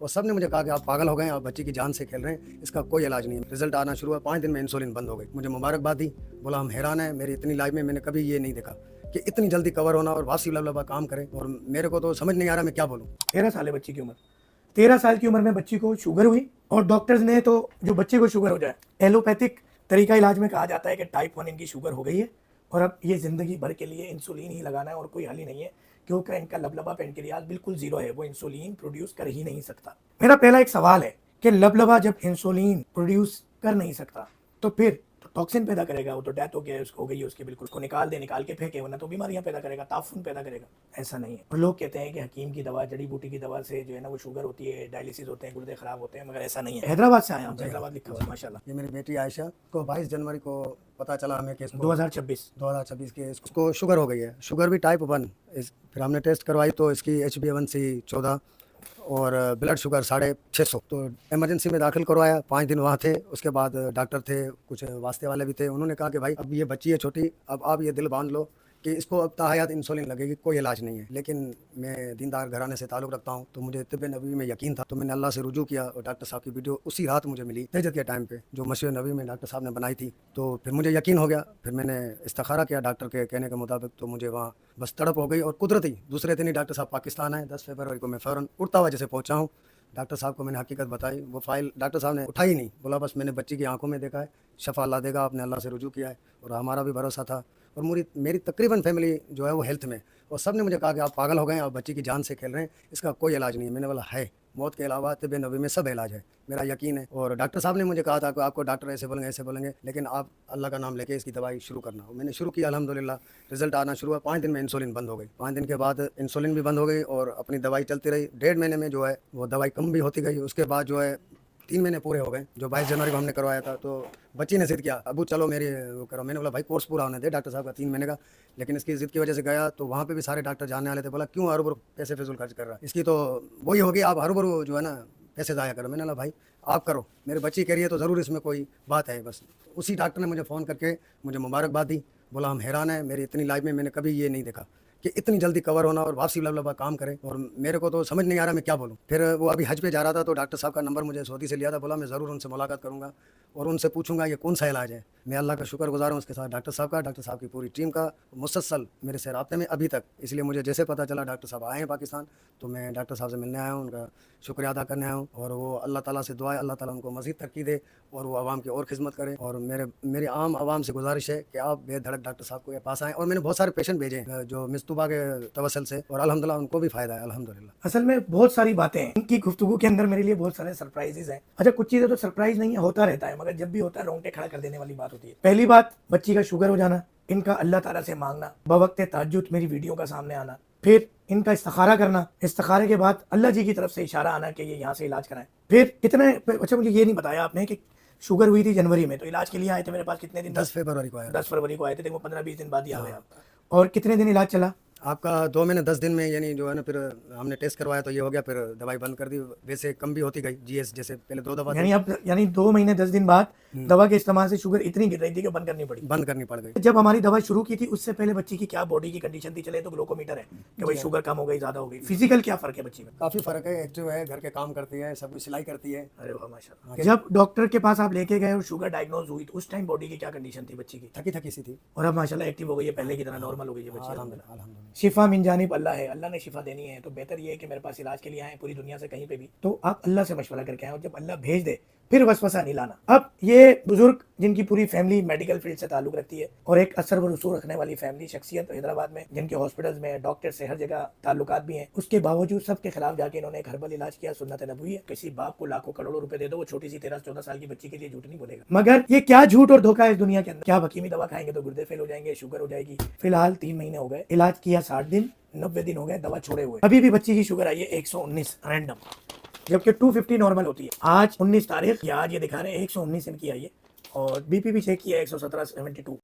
और सब ने मुझे कहा कि आप पागल हो गए हैं, आप बच्ची की जान से खेल रहे हैं, इसका कोई इलाज नहीं है। रिजल्ट आना शुरू हुआ, 5 दिन में इंसुलिन बंद हो गई। मुझे मुबारकबाद दी, बोला हम हैरान हैं, मेरी इतनी लाइफ में मैंने कभी ये नहीं देखा कि इतनी जल्दी कवर होना और वापसी लबलबा काम करे। और मेरे को तो समझ नहीं आ रहा मैं क्या बोलूँ। 13 साल है बच्ची की उम्र। 13 साल की उम्र में बच्ची को शुगर हुई और डॉक्टर्स ने तो जो बच्चे को शुगर हो जाए, एलोपैथिक तरीका इलाज में कहा जाता है कि टाइप 1 इनकी शुगर हो गई है और अब ये ज़िंदगी भर के लिए इंसुलिन ही लगाना है और कोई हल ही नहीं है, क्योंकि इनका लबलबा पेनक्रियाज बिल्कुल जीरो है, वो इंसुलिन प्रोड्यूस कर ही नहीं सकता। मेरा पहला एक सवाल है कि लबलबा जब इंसुलिन प्रोड्यूस कर नहीं सकता तो फिर टॉक्सिन पैदा करेगा, वो तो डेथ हो गया, उसको हो गई है उसकी, बिल्कुल उसको निकाल दे, निकाल के फेंके, वरना तो बीमारियां पैदा करेगा, ताफून पैदा करेगा। ऐसा नहीं है। और लोग कहते हैं कि हकीम की दवा, जड़ी बूटी की दवा से जो है ना वो शुगर होती है, डायलिसिस होते हैं, गुर्दे खराब होते हैं, मगर ऐसा नहीं है। हैदराबाद से आया हूँ, हैदराबाद लिखा हुआ है माशाल्लाह। ये मेरी बेटी आयशा को 22 जनवरी को पता चला हमें कि इसको 2026 के इसको शुगर हो गई है। शुगर भी टाइप 1। फिर हमने टेस्ट करवाई तो इसकी HbA1c 14 और ब्लड शुगर 650। तो इमरजेंसी में दाखिल करवाया, 5 दिन वहाँ थे। उसके बाद डॉक्टर थे, कुछ वास्ते वाले भी थे, उन्होंने कहा कि भाई अब ये बच्ची है छोटी, अब आप ये दिल बांध लो कि इसको अब ताहयात इंसुलिन लगेगी, कोई इलाज नहीं है। लेकिन मैं दीनदार घराने से ताल्लुक़ रखता हूँ, तो मुझे तिब्ब नबवी में यकीन था, तो मैंने अल्लाह से रुजू किया और डॉक्टर साहब की वीडियो उसी रात मुझे मिली तहज्जुद के टाइम पे, जो मस्जिद नबवी में डॉक्टर साहब ने बनाई थी। तो फिर मुझे यकीन हो गया, फिर मैंने इस्तिखारा किया डॉक्टर के कहने के मुताबिक, तो मुझे वहाँ बस तड़प हो गई। और कुदरती दूसरे दिन ही डॉक्टर साहब पाकिस्तान आए। 10 फरवरी को मैं फ़ौरन उड़ता हुआ जैसे पहुँचा हूँ। डॉक्टर साहब को मैंने हकीकत बताई, वो फाइल डॉक्टर साहब ने उठाई नहीं, बोला बस मैंने बच्ची की आंखों में देखा है, शफा अल्लाह देगा, आपने अल्लाह से रुजू किया है और हमारा भी भरोसा था। और मेरी तकरीबन फैमिली जो है वो हेल्थ में, और सब ने मुझे कहा कि आप पागल हो गए हैं, आप बच्ची की जान से खेल रहे हैं, इसका कोई इलाज नहीं है। मैंने बोला है, मौत के अलावा तिब्ब नबवी में सब इलाज है, मेरा यकीन है। और डॉक्टर साहब ने मुझे कहा था कि आपको डॉक्टर ऐसे बोलेंगे, लेकिन आप अल्लाह का नाम लेके इसकी दवाई शुरू करना। और मैंने शुरू किया, अल्हम्दुलिल्लाह रिजल्ट आना शुरू हुआ। 5 दिन में इंसुलिन बंद हो गई। 5 दिन के बाद इंसुलिन भी बंद हो गई और अपनी दवाई चलती रही। 1.5 महीने में जो है वो दवाई कम भी होती गई। उसके बाद जो है 3 महीने पूरे हो गए, जो 22 जनवरी को हमने करवाया था। तो बच्ची ने जिद किया, अबू चलो मेरी वो करो। मैंने बोला भाई कोर्स पूरा होने दे डॉक्टर साहब का 3 महीने का। लेकिन इसकी जिद की वजह से गया तो वहाँ पे भी सारे डॉक्टर जानने वाले थे। बोला क्यों हर बार पैसे फिजूल खर्च कर रहा है, इसकी तो वही होगी, आप हर बार जो है ना पैसे ज़ाया करो। मैंने बोला भाई आप करो, मेरी बच्ची कह रही है तो ज़रूर इसमें कोई बात है। बस उसी डॉक्टर ने मुझे फ़ोन करके मुझे मुबारकबाद दी, बोला हम हैरान हैं, मेरी इतनी लाइफ में मैंने कभी ये नहीं देखा कि इतनी जल्दी कवर होना और वापसी लबलबा काम करे। और मेरे को तो समझ नहीं आ रहा मैं क्या बोलूँ। फिर वो अभी हज पे जा रहा था तो डॉक्टर साहब का नंबर मुझे सऊदी से लिया था, बोला मैं ज़रूर उनसे मुलाकात करूँगा और उनसे पूछूंगा ये कौन सा इलाज है। मैं अल्लाह का शुक्रगुजार हूँ उसके साथ, डॉक्टर साहब की पूरी टीम का, मुसलसल मेरे से राब्ते में अभी तक। इसलिए मुझे जैसे पता चला डॉक्टर साहब आए हैं पाकिस्तान, तो मैं डॉक्टर साहब से मिलने आया हूँ, उनका शुक्रिया अदा करने आया हूँ। और वो अल्लाह ताला से दुआ है, अल्लाह ताला उनको मज़ीद तरक्की दे और वो आवाम की और खिदमत करें। और मेरी आम आवाम से गुजारिश है कि आप बेधड़क डॉक्टर साहब के पास आएँ। और मैंने बहुत सारे पेशेंट भेजे हैं जो मिस्तूबा के तवसल से, और अल्हम्दुलिल्लाह उनको भी फ़ायदा है अल्हम्दुलिल्लाह। असल में बहुत सारी बातें हैं इनकी गुफ्तगू के अंदर, मेरे लिए बहुत सारे सरप्राइजेज हैं। अच्छा, कुछ चीजें तो सरप्राइज नहीं है, होता रहता है, मगर जब भी होता है रोंगटे खड़ा कर देने वाली बात होती है। पहली बात, बच्ची का शुगर हो जाना, इनका अल्लाह ताला से मांगना, बवक्त तहज्जुद मेरी वीडियो का सामने आना, फिर इनका इस्तिखारा करना, इस्तिखारे के बाद अल्लाह जी की तरफ से इशारा आना कि ये यहाँ से इलाज कराएं। फिर कितने, अच्छा मुझे ये नहीं बताया आपने कि शुगर हुई थी जनवरी में, तो इलाज के लिए आए थे मेरे पास कितने दिन? 10 फरवरी को आया। 10 फरवरी को आए थे, देखो 15-20 दिन बाद ही आ गए आप। और कितने दिन इलाज चला आपका? 2 महीने 10 दिन में, यानी जो है ना, फिर हमने टेस्ट करवाया तो ये हो गया, फिर दवाई बंद कर दी। वैसे कम भी होती गई, GS जैसे पहले 2 दफा यानी अब, यानी 2 महीने 10 दिन बाद दवा के इस्तेमाल से शुगर इतनी गिर रही थी कि बंद करनी पड़ गई। जब हमारी दवा शुरू की थी उससे पहले बच्ची की क्या बॉडी की कंडीशन थी? चले तो ग्लूकोमीटर है कि भाई शुगर कम हो गई, ज्यादा हो गई, फिजिकल क्या फर्क है बच्ची में? काफ़ी फ़र्क है, एक्टिव है, घर के काम करती है, सब कुछ सिलाई करती है। अरे वाह माशाल्लाह। जब डॉक्टर के पास आप लेके गए और शुगर डायग्नोज हुई तो उस टाइम बॉडी की क्या कंडीशन थी बच्ची की? थकी थकी सी थी। और अब माशाल्लाह एक्टिव हो गई है, पहले की तरह नॉर्मल हो गई है बच्ची। अल्हम्दुलिल्लाह अल्हम्दुलिल्लाह। शिफा मिन जानिब अल्लाह है, अल्लाह ने शिफा देनी है, तो बेहतर ये है कि मेरे पास इलाज के लिए आए पूरी दुनिया से कहीं पे भी, तो आप अल्लाह से मशवरा करके आए, और जब अल्लाह भेज दे फिर वसवसा नहीं लाना। अब ये बुजुर्ग जिनकी पूरी फैमिली मेडिकल फील्ड से ताल्लुक रखती है और एक असर व रसूख रखने वाली फैमिली शख्सियत हैदराबाद में, जिनके हॉस्पिटल्स में डॉक्टर से हर जगह ताल्लुकात भी हैं, उसके बावजूद सबके खिलाफ जाके इन्होंने एक हर्बल इलाज किया, सुन्नत नबवी है। किसी बाप को लाखों करोड़ों रुपए दे दो, वो छोटी सी 13-14 साल की बच्ची के लिए झूठ नहीं बोलेगा। मगर ये क्या झूठ और धोखा है इस दुनिया के अंदर? क्या हकीमी दवा खाएंगे तो गुर्दे फेल हो जाएंगे, शुगर हो जाएगी? फिलहाल 3 महीने हो गए, इलाज किया 60 दिन, 90 दिन हो गए दवा छोड़े हुए, अभी भी बच्ची की शुगर आई है 119 रैंडम, जबकि 250 नॉर्मल होती है। आज 19 तारीख, या आज ये दिखा रहे हैं 119 इनकी आई है, और BP भी चेक किया 117/72।